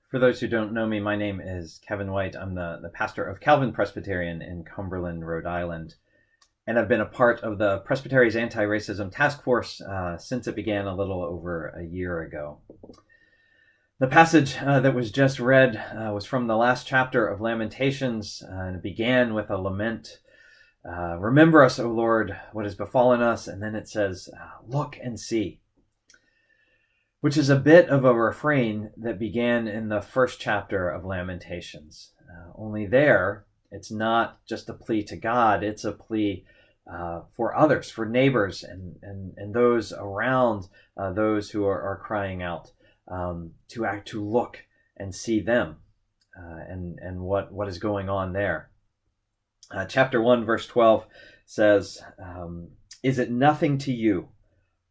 For those who don't know me, my name is Kevin White. I'm the pastor of Calvin Presbyterian in Cumberland, Rhode Island. And I've been a part of the Presbytery's anti-racism task force since it began a little over a year ago. The passage that was just read was from the last chapter of Lamentations, and it began with a lament. Remember us, O Lord, what has befallen us. And then it says, look and see, which is a bit of a refrain that began in the first chapter of Lamentations. Only there, it's not just a plea to God, it's a plea for others, for neighbors and those around those who are crying out, to look and see them and what is going on there. Chapter 1, verse 12 says, is it nothing to you,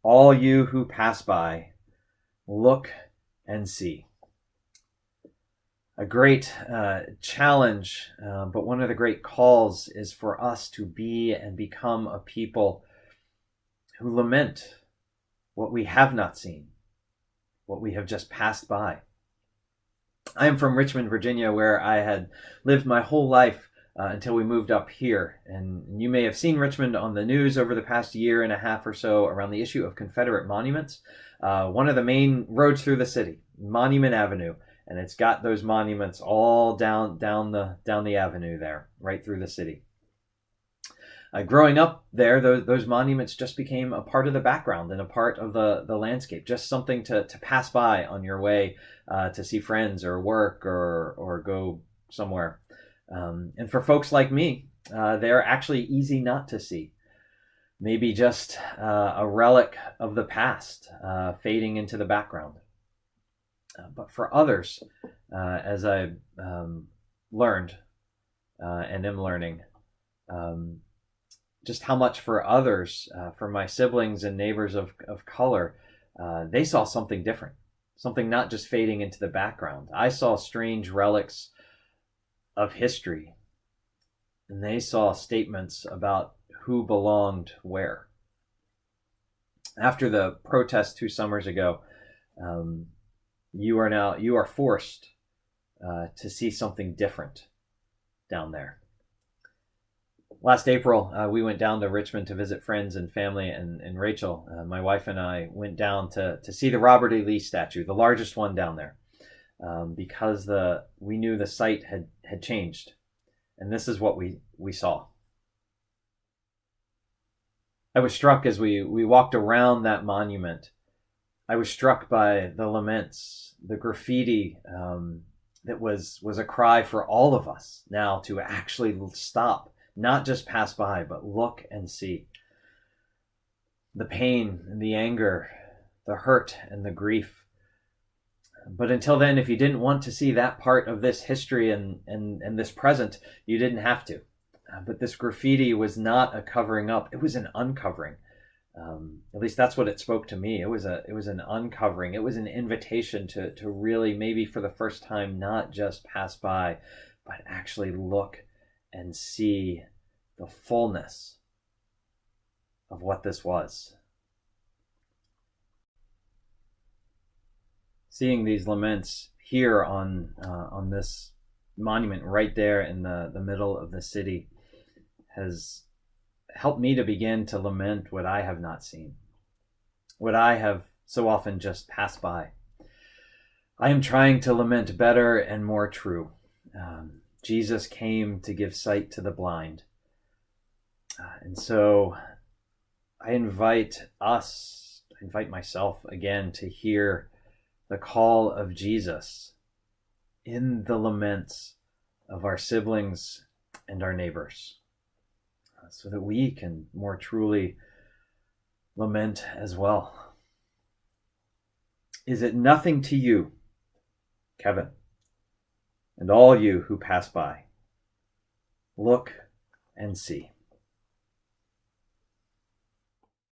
all you who pass by? Look and see. A great challenge, but one of the great calls is for us to be and become a people who lament what we have not seen, what we have just passed by. I am from Richmond, Virginia, where I had lived my whole life until we moved up here. And you may have seen Richmond on the news over the past year and a half or so around the issue of Confederate monuments. One of the main roads through the city, Monument Avenue, and it's got those monuments all down the avenue there, right through the city. Growing up there, those monuments just became a part of the background and a part of the landscape, just something to pass by on your way to see friends or work or go somewhere. And for folks like me, they're actually easy not to see. Maybe just a relic of the past fading into the background. But for others, as I learned and am learning, just how much for others, for my siblings and neighbors of color, they saw something different, something not just fading into the background. I saw strange relics of history, and they saw statements about who belonged where. After the protest 2 summers ago, you are forced to see something different down there. Last April, we went down to Richmond to visit friends and family, and Rachel, my wife, and I went down to see the Robert E. Lee statue, the largest one down there. Because we knew the site had changed. And this is what we saw. I was struck as we walked around that monument. I was struck by the laments, the graffiti that was a cry for all of us now to actually stop, not just pass by, but look and see. The pain and the anger, the hurt and the grief. But until then, if you didn't want to see that part of this history and this present, you didn't have to. But this graffiti was not a covering up; it was an uncovering. At least that's what it spoke to me. It was an uncovering. It was an invitation to really, maybe for the first time, not just pass by, but actually look and see the fullness of what this was. Seeing these laments here on this monument right there in the middle of the city has helped me to begin to lament what I have not seen, what I have so often just passed by. I am trying to lament better and more true. Jesus came to give sight to the blind. And so I invite myself again to hear the call of Jesus in the laments of our siblings and our neighbors, so that we can more truly lament as well. Is it nothing to you, Kevin, and all you who pass by? Look and see.